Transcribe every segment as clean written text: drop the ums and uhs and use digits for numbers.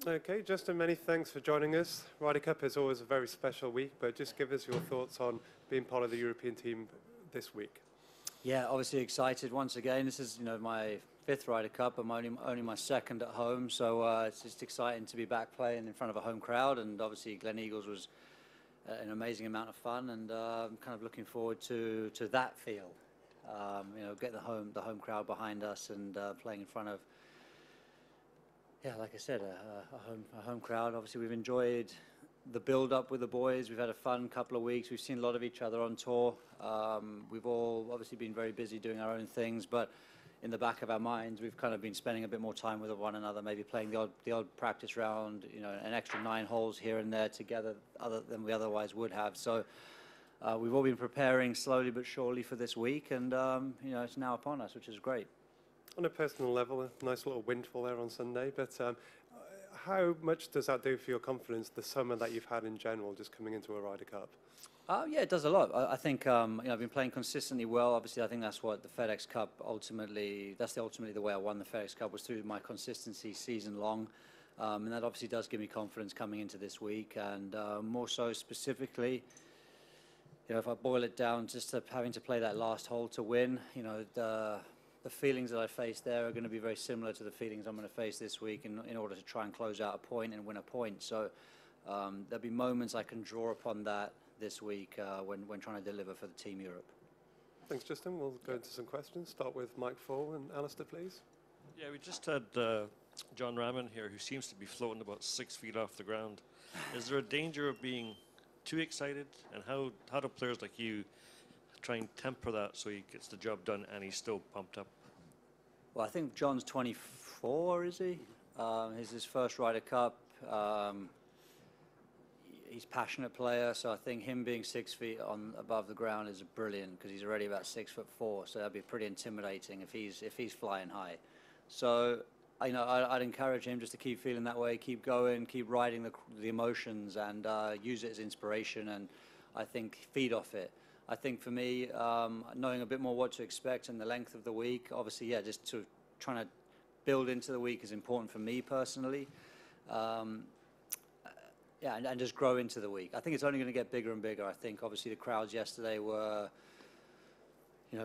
Okay, Justin, many thanks for joining us. Ryder Cup is always a very special week, but just give us your thoughts on being part of the European team this week. Yeah, obviously excited once again. This is, my fifth Ryder Cup. I'm only my second at home, so it's just exciting to be back playing in front of a home crowd. And obviously, Gleneagles was an amazing amount of fun, and I'm kind of looking forward to that feel. Get the home crowd behind us and playing in front of, yeah, like I said, a home crowd. Obviously, we've enjoyed the build-up with the boys. We've had a fun couple of weeks. We've seen a lot of each other on tour. We've all obviously been very busy doing our own things, but in the back of our minds, we've kind of been spending a bit more time with one another, maybe playing the odd practice round, an extra 9 holes here and there together other than we otherwise would have. So we've all been preparing slowly but surely for this week, and it's now upon us, which is great. On a personal level, a nice little windfall there on Sunday, but how much does that do for your confidence, the summer that you've had in general, just coming into a Ryder Cup? Yeah, it does a lot. I think I've been playing consistently well. Obviously, I think that's what the FedEx Cup ultimately the way I won the FedEx Cup was through my consistency season long. And that obviously does give me confidence coming into this week. And more so specifically, if I boil it down just to having to play that last hole to win, the feelings that I faced there are going to be very similar to the feelings I'm going to face this week in order to try and close out a point and win a point. So there'll be moments I can draw upon that this week when trying to deliver for the Team Europe. Thanks, Justin. We'll go into some questions. Start with Mike Fall and Alistair, please. Yeah, we just had John Raman here, who seems to be floating about 6 feet off the ground. Is there a danger of being too excited? And how do players like you try and temper that so he gets the job done and he's still pumped up? Well, I think John's 24, is he? It's his first Ryder Cup. He's a passionate player, so I think him being 6 feet above the ground is brilliant because he's already about 6'4", so that'd be pretty intimidating if he's flying high. So I'd encourage him just to keep feeling that way, keep going, keep riding the emotions, and use it as inspiration, and I think feed off it. I think for me, knowing a bit more what to expect and the length of the week, obviously, yeah, just to trying to build into the week is important for me personally. Yeah, and just grow into the week. I think it's only going to get bigger and bigger. I think obviously the crowds yesterday were,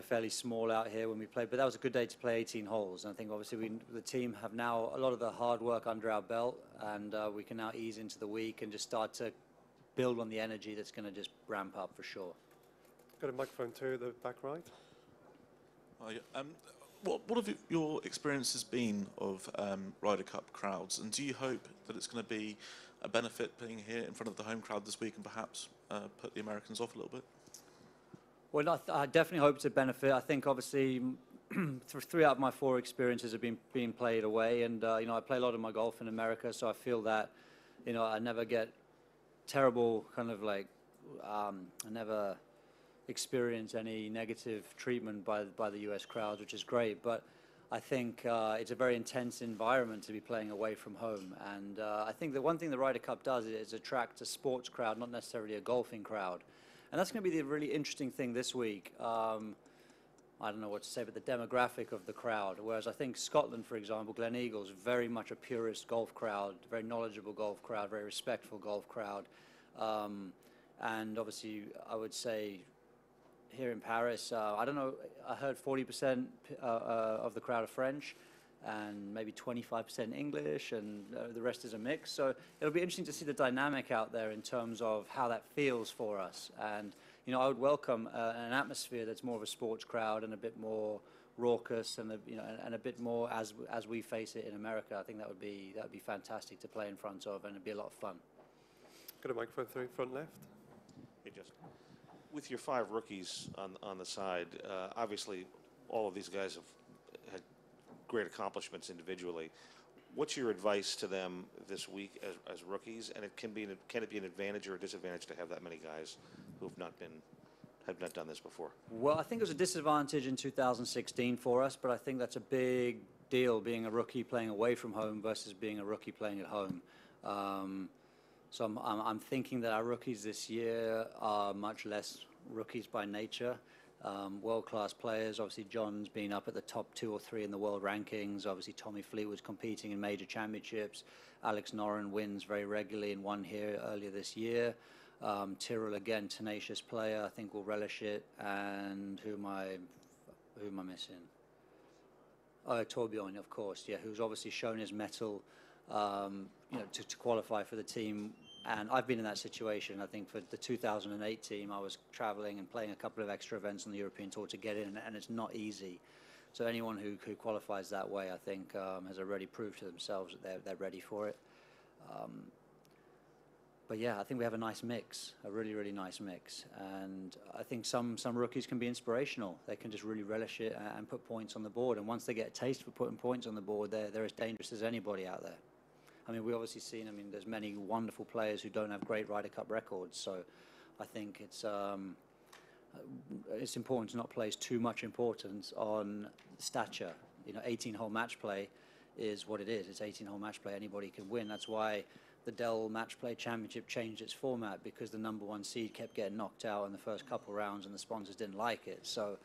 fairly small out here when we played, but that was a good day to play 18 holes. And I think obviously the team have now a lot of the hard work under our belt, and we can now ease into the week and just start to build on the energy that's going to just ramp up for sure. Got a microphone too at the back right. What have your experiences been of Ryder Cup crowds, and do you hope that it's going to be a benefit being here in front of the home crowd this week and perhaps put the Americans off a little bit? Well, I definitely hope it's a benefit. I think obviously 3 out of my 4 experiences have been being played away, and I play a lot of my golf in America, so I feel that I never get terrible kind of like I never experience any negative treatment by the US crowds, which is great. But I think it's a very intense environment to be playing away from home. And I think the one thing the Ryder Cup does is attract a sports crowd, not necessarily a golfing crowd. And that's going to be the really interesting thing this week. I don't know what to say, but the demographic of the crowd. Whereas I think Scotland, for example, Gleneagles, very much a purist golf crowd, very knowledgeable golf crowd, very respectful golf crowd. And obviously, I would say here in Paris, I don't know, I heard 40% of the crowd are French and maybe 25% English, and the rest is a mix. So it'll be interesting to see the dynamic out there in terms of how that feels for us. And, I would welcome an atmosphere that's more of a sports crowd and a bit more raucous and a bit more as we face it in America. I think that would be fantastic to play in front of, and it'd be a lot of fun. Got a microphone through front left. Hey, Justin. With your 5 rookies on the side, obviously all of these guys have had great accomplishments individually. What's your advice to them this week as rookies? And can it be an advantage or a disadvantage to have that many guys who have not done this before? Well, I think it was a disadvantage in 2016 for us, but I think that's a big deal, being a rookie playing away from home versus being a rookie playing at home. So I'm thinking that our rookies this year are much less rookies by nature. world-class players. Obviously, John's been up at the top 2 or 3 in the world rankings. Obviously, Tommy Fleetwood's competing in major championships. Alex Noren wins very regularly and won here earlier this year. Tyrrell, again, tenacious player. I think will relish it. And who am I missing? Oh, Torbjorn, of course, yeah, who's obviously shown his mettle, to qualify for the team. And I've been in that situation. I think for the 2008 team, I was traveling and playing a couple of extra events on the European Tour to get in, and it's not easy. So anyone who qualifies that way, I think, has already proved to themselves that they're ready for it. But yeah, I think we have a nice mix, a really, really nice mix. And I think some rookies can be inspirational. They can just really relish it and put points on the board. And once they get a taste for putting points on the board, they're as dangerous as anybody out there. I mean, we've obviously seen, there's many wonderful players who don't have great Ryder Cup records. So I think it's important to not place too much importance on stature. 18-hole match play is what it is. It's 18-hole match play. Anybody can win. That's why the Dell Match Play Championship changed its format, because the #1 seed kept getting knocked out in the first couple rounds and the sponsors didn't like it. So,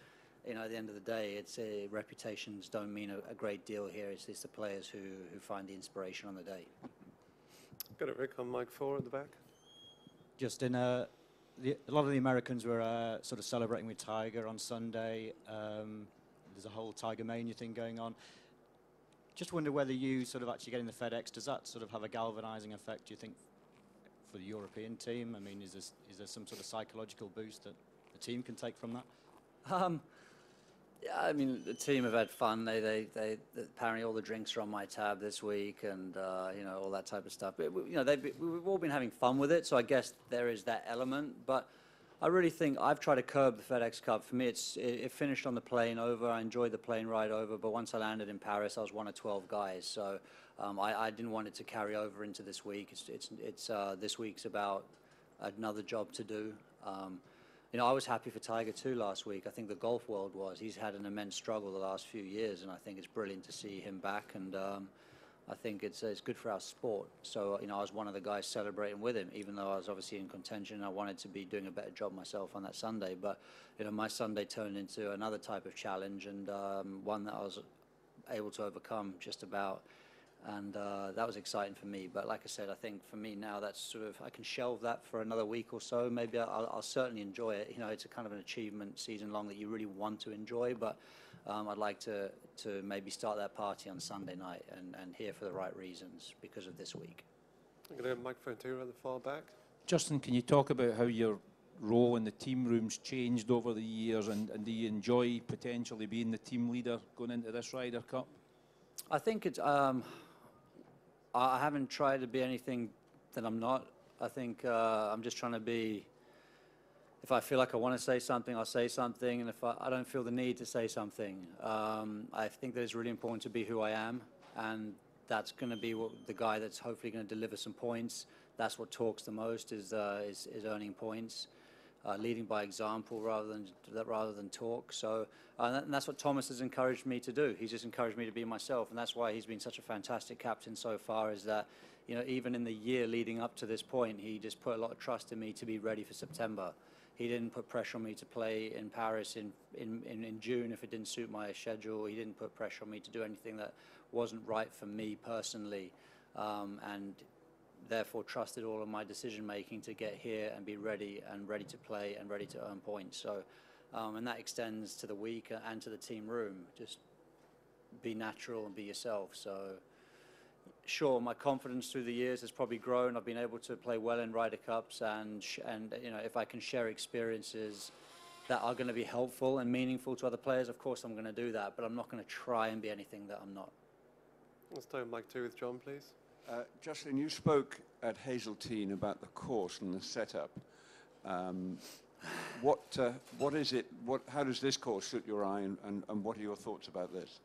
at the end of the day, reputations don't mean a great deal here. It's the players who find the inspiration on the day. Got it, Rick, on mic 4 at the back. Just in a lot of the Americans were sort of celebrating with Tiger on Sunday. There's a whole Tiger Mania thing going on. Just wonder whether you sort of actually getting the FedEx, does that sort of have a galvanizing effect, do you think, for the European team? I mean, is there some sort of psychological boost that the team can take from that? Yeah, the team have had fun. They apparently all the drinks are on my tab this week, and all that type of stuff. But, we've all been having fun with it, so I guess there is that element. But I really think I've tried to curb the FedEx Cup. For me, it finished on the plane over. I enjoyed the plane ride over, but once I landed in Paris, I was one of 12 guys. So I didn't want it to carry over into this week. This week's about another job to do. I was happy for Tiger too last week. I think the golf world was. He's had an immense struggle the last few years, and I think it's brilliant to see him back. And I think it's good for our sport. So, I was one of the guys celebrating with him, even though I was obviously in contention. I wanted to be doing a better job myself on that Sunday. But, my Sunday turned into another type of challenge, and one that I was able to overcome just about. And that was exciting for me. But like I said, I think for me now, that's sort of, I can shelve that for another week or so. Maybe I'll certainly enjoy it. It's a kind of an achievement season long that you really want to enjoy. But I'd like to maybe start that party on Sunday night and here for the right reasons because of this week. I'm going to have microphone 2 at the far back. Justin, can you talk about how your role in the team room's changed over the years, and do you enjoy potentially being the team leader going into this Ryder Cup? I think it's, I haven't tried to be anything that I'm not. I think I'm just trying to be, if I feel like I want to say something, I'll say something, and if I don't feel the need to say something, I think that it's really important to be who I am, and that's going to be the guy that's hopefully going to deliver some points. That's what talks the most, is earning points, leading by example rather than talk. So, and that's what Thomas has encouraged me to do. He's just encouraged me to be myself, and that's why he's been such a fantastic captain so far. Is that, even in the year leading up to this point, he just put a lot of trust in me to be ready for September. He didn't put pressure on me to play in Paris in June if it didn't suit my schedule. He didn't put pressure on me to do anything that wasn't right for me personally, and therefore trusted all of my decision making to get here and be ready to play and ready to earn points. So, and that extends to the week and to the team room. Just be natural and be yourself. So, sure, my confidence through the years has probably grown. I've been able to play well in Ryder Cups, and if I can share experiences that are going to be helpful and meaningful to other players, of course I'm going to do that. But I'm not going to try and be anything that I'm not. Let's start mic 2 with John, please. Justin, you spoke at Hazeltine about the course and the setup. What is it? How does this course suit your eye, and what are your thoughts about this?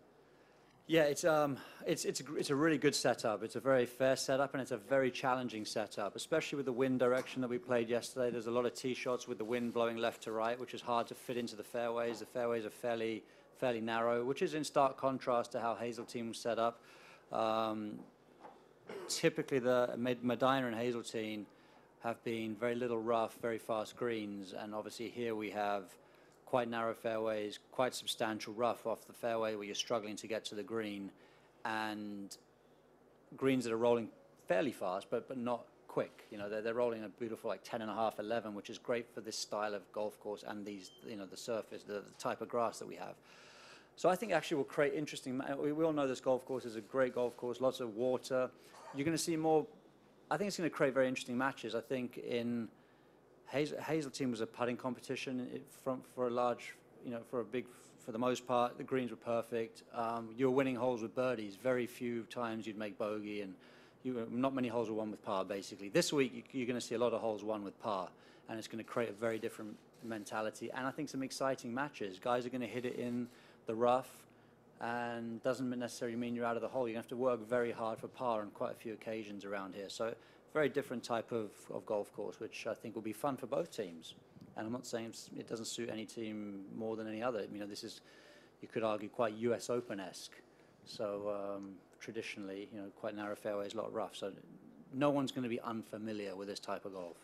Yeah, it's a really good setup. It's a very fair setup, and it's a very challenging setup, especially with the wind direction that we played yesterday. There's a lot of tee shots with the wind blowing left to right, which is hard to fit into the fairways. The fairways are fairly narrow, which is in stark contrast to how Hazeltine was set up. Typically, the Medinah and Hazeltine have been very little rough, very fast greens, and obviously here we have quite narrow fairways, quite substantial rough off the fairway where you're struggling to get to the green, and greens that are rolling fairly fast, but not quick. You know, they're rolling a beautiful like 10.5, 11, which is great for this style of golf course and these, you know, the surface, the type of grass that we have. So I think actually will create interesting. We all know this golf course is a great golf course, lots of water. You're going to see more. I think it's going to create very interesting matches. I think in Hazeltine was a putting competition for a large, you know, for the most part, the greens were perfect. You were winning holes with birdies. Very few times you'd make bogey, and not many holes were won with par, basically. This week, you're going to see a lot of holes won with par, and it's going to create a very different mentality, and I think some exciting matches. Guys are going to hit it in the rough, and doesn't necessarily mean you're out of the hole. You have to work very hard for par on quite a few occasions around here. So very different type of golf course, which I think will be fun for both teams. And I'm not saying it doesn't suit any team more than any other. You know, this is, you could argue, quite US Open-esque. So traditionally, you know, quite narrow fairways, a lot of rough. So no one's going to be unfamiliar with this type of golf.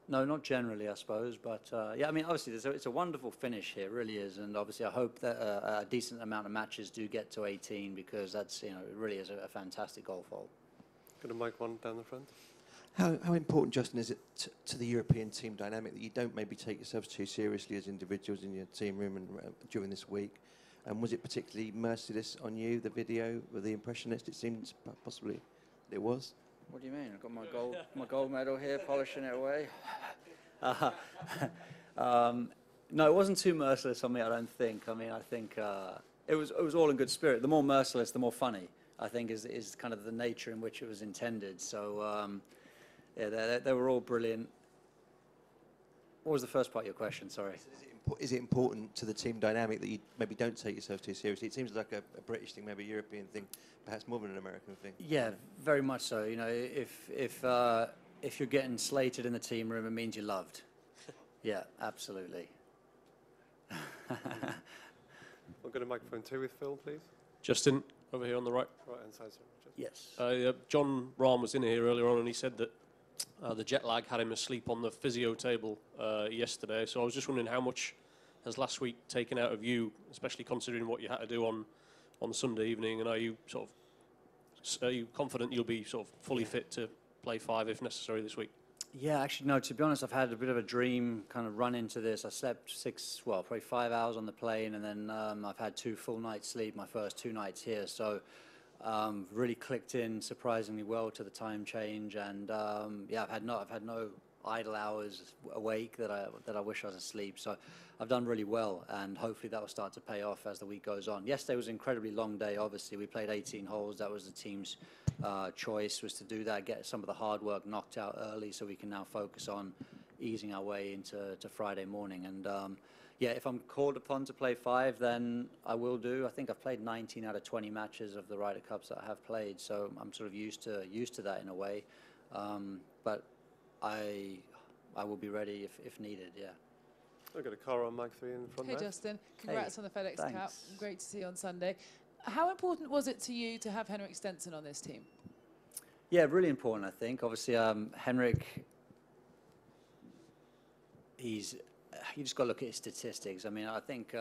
No, not generally, I suppose. But yeah, I mean, obviously, it's a wonderful finish here, it really is. And obviously, I hope that a decent amount of matches do get to 18, because that's, you know, it really is a fantastic golf hole. Got a mic one down the front. How important, Justin, is it to the European team dynamic that you don't maybe take yourselves too seriously as individuals in your team room and during this week? And was it particularly merciless on you, the video with the impressionist? It seems possibly it was. What do you mean? I've got my gold medal here, polishing it away. No, it wasn't too merciless on me, I don't think. I mean, I think it was all in good spirit. The more merciless, the more funny, I think, is kind of the nature in which it was intended. So, yeah, they were all brilliant. What was the first part of your question? Sorry. Is it important to the team dynamic that you maybe don't take yourself too seriously? It seems like a British thing, maybe a European thing, perhaps more than an American thing. Yeah, very much so. You know, if you're getting slated in the team room, it means you're loved. Yeah, absolutely. We'll go to microphone 2 with Phil, please. Justin, over here on the right. Right hand side, sorry. Yes. John Rahm was in here earlier on, and he said that the jet lag had him asleep on the physio table yesterday. So I was just wondering, how much has last week taken out of you, especially considering what you had to do on Sunday evening? And are you confident you'll be sort of fully fit to play 5 if necessary this week? Yeah, actually, no, to be honest, I've had a bit of a dream kind of run into this. I slept probably 5 hours on the plane, and then I've had 2 full nights sleep, my first 2 nights here. So really clicked in surprisingly well to the time change, and yeah, I've had no idle hours awake that I wish I was asleep. So I've done really well, and hopefully that will start to pay off as the week goes on. Yesterday was an incredibly long day. Obviously, we played 18 holes. That was the team's choice, was to do that, get some of the hard work knocked out early, so we can now focus on easing our way into Friday morning. And yeah, if I'm called upon to play 5, then I will do. I think I've played 19 out of 20 matches of the Ryder Cups that I have played, so I'm sort of used to that in a way. But I will be ready if needed. Yeah. I've got a car on mic 3 in front Hey there. Justin, congrats on the FedEx Cup. Thanks. Great to see you on Sunday. How important was it to you to have Henrik Stenson on this team? Yeah, really important, I think. Obviously, Henrik, you just got to look at his statistics. I mean, I think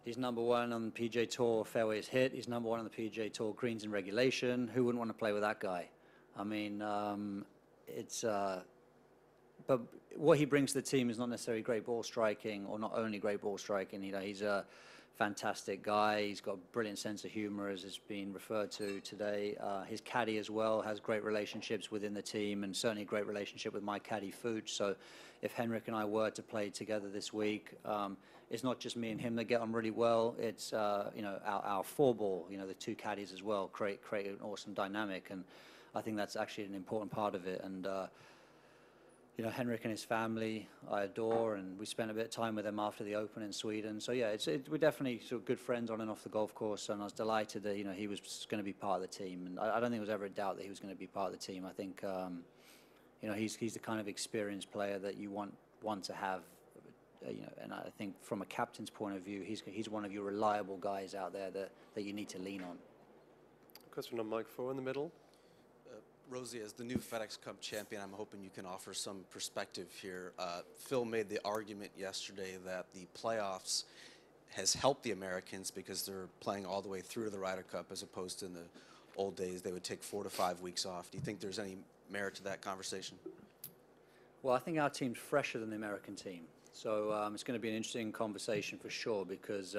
he's #1 on the PGA Tour fairways hit. He's #1 on the PGA Tour greens in regulation. Who wouldn't want to play with that guy? I mean, but what he brings to the team is not necessarily great ball striking, or not only great ball striking. You know, he's a fantastic guy. He's got a brilliant sense of humor, as has been referred to today. His caddy as well has great relationships within the team, and certainly a great relationship with my caddy Fooch. So if Henrik and I were to play together this week, it's not just me and him that get on really well. It's you know, our 4-ball, you know, the 2 caddies as well create an awesome dynamic, and I think that's actually an important part of it. And you know, Henrik and his family I adore, and we spent a bit of time with them after the Open in Sweden. So yeah, we're definitely sort of good friends on and off the golf course, and I was delighted that, you know, he was going to be part of the team. And I don't think there was ever a doubt that he was going to be part of the team. I think you know, he's the kind of experienced player that you want to have. You know, and I think from a captain's point of view, he's one of your reliable guys out there that you need to lean on. Question on mic 4 in the middle. Rosie, as the new FedEx Cup champion, I'm hoping you can offer some perspective here. Phil made the argument yesterday that the playoffs has helped the Americans because they're playing all the way through to the Ryder Cup, as opposed to in the old days they would take 4 to 5 weeks off. Do you think there's any merit to that conversation? Well, I think our team's fresher than the American team. So it's going to be an interesting conversation for sure because,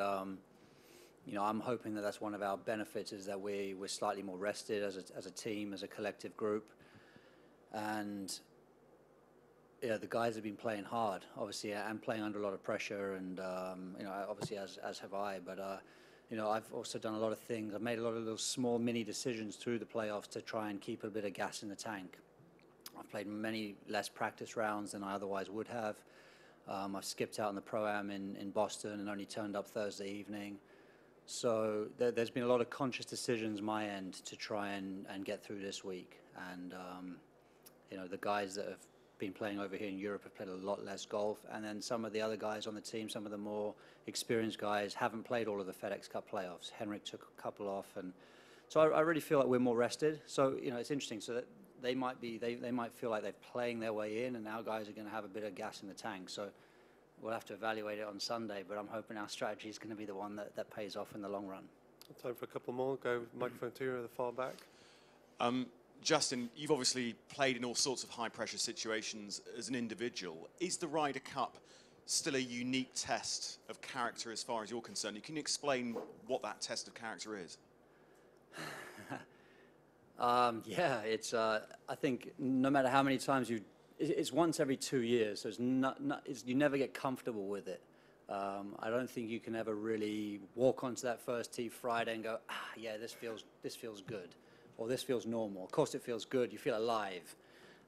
you know, I'm hoping that that's one of our benefits is that we're slightly more rested as a team, as a collective group. And, yeah, the guys have been playing hard, obviously, and playing under a lot of pressure. And, you know, obviously, as have I. But, you know, I've also done a lot of things. I've made a lot of little small mini decisions through the playoffs to try and keep a bit of gas in the tank. I've played many less practice rounds than I otherwise would have. I've skipped out on the Pro-Am in Boston and only turned up Thursday evening. So there's been a lot of conscious decisions my end to try and get through this week. And, you know, the guys that have been playing over here in Europe have played a lot less golf. And then some of the other guys on the team, some of the more experienced guys, haven't played all of the FedEx Cup playoffs. Henrik took a couple off. And so I really feel like we're more rested. So, you know, it's interesting. So that they might feel like they're playing their way in, and our guys are going to have a bit of gas in the tank. So we'll have to evaluate it on Sunday, but I'm hoping our strategy is going to be the one that pays off in the long run. Time for a couple more. Go microphone 2 at the far back. Justin, you've obviously played in all sorts of high-pressure situations as an individual. Is the Ryder Cup still a unique test of character as far as you're concerned? Can you explain what that test of character is? Yeah, it's. I think no matter how many times it's once every 2 years. So you never get comfortable with it. I don't think you can ever really walk onto that first tee Friday and go, yeah, this feels good, or this feels normal. Of course, it feels good. You feel alive,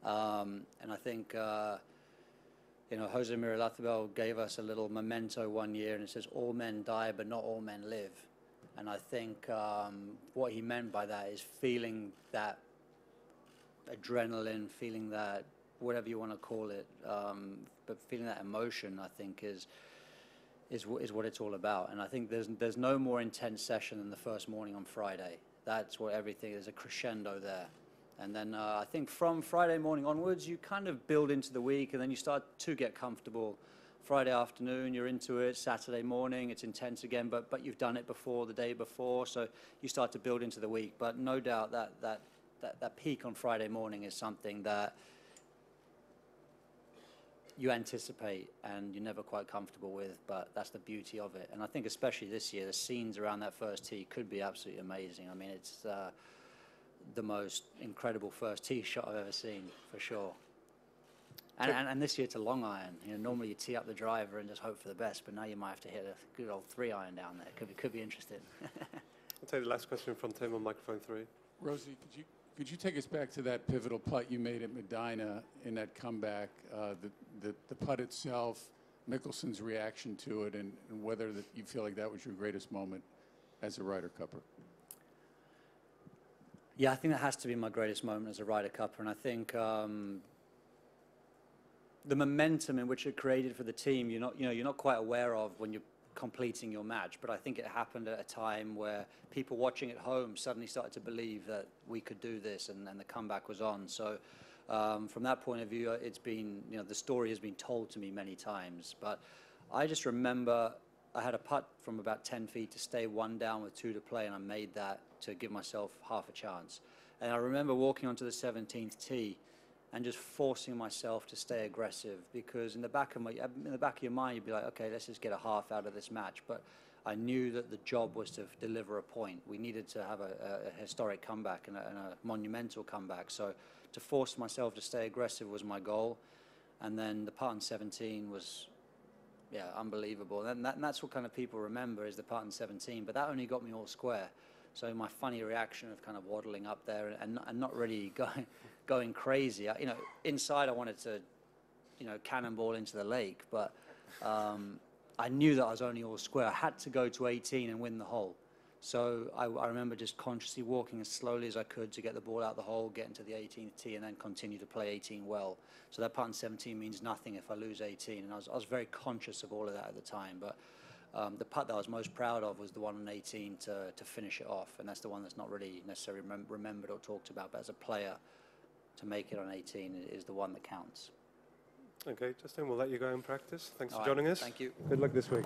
and I think you know, Jose Miralathabel gave us a little memento one year, and it says, "All men die, but not all men live." And I think what he meant by that is feeling that adrenaline, feeling that whatever you want to call it, but feeling that emotion, I think, is what it's all about. And I think there's no more intense session than the first morning on Friday. That's what everything is, a crescendo there. And then I think from Friday morning onwards, you kind of build into the week, and then you start to get comfortable. Friday afternoon, you're into it. Saturday morning, it's intense again, but you've done it before, the day before, so you start to build into the week. But no doubt that peak on Friday morning is something that you anticipate and you're never quite comfortable with, but that's the beauty of it. And I think especially this year, the scenes around that first tee could be absolutely amazing. I mean, it's the most incredible first tee shot I've ever seen, for sure. And this year it's a long iron. You know, normally you tee up the driver and just hope for the best, but now you might have to hit a good old 3-iron down there. Could be interesting. I'll take the last question from Tim on microphone 3. Rosie, could you take us back to that pivotal putt you made at Medinah in that comeback, the putt itself, Mickelson's reaction to it, and whether you feel like that was your greatest moment as a Ryder Cupper? Yeah, I think that has to be my greatest moment as a Ryder Cupper, and I think the momentum in which it created for the team, you're not quite aware of when you're completing your match. But I think it happened at a time where people watching at home suddenly started to believe that we could do this, and the comeback was on. So from that point of view, it's been, the story has been told to me many times. But I just remember I had a putt from about 10 feet to stay 1 down with 2 to play, and I made that to give myself half a chance. And I remember walking onto the 17th tee and just forcing myself to stay aggressive, because in the back of your mind, you'd be like, okay, let's just get a half out of this match. But I knew that the job was to deliver a point. We needed to have a historic comeback and a monumental comeback. So to force myself to stay aggressive was my goal. And then the putt on 17 was, yeah, unbelievable. And that's what kind of people remember, is the putt on 17. But that only got me all square. So my funny reaction of kind of waddling up there and not really going crazy. Inside I wanted to, cannonball into the lake, but I knew that I was only all square. I had to go to 18 and win the hole. So I remember just consciously walking as slowly as I could to get the ball out the hole, get into the 18th tee, and then continue to play 18 well. So that putt on 17 means nothing if I lose 18, and I was very conscious of all of that at the time. But the putt that I was most proud of was the one on 18 to finish it off, and that's the one that's not really necessarily remembered or talked about. But as a player, to make it on 18 is the one that counts. Okay, Justin, we'll let you go and practice. Thanks All for right, joining us. thank you. Good luck this week.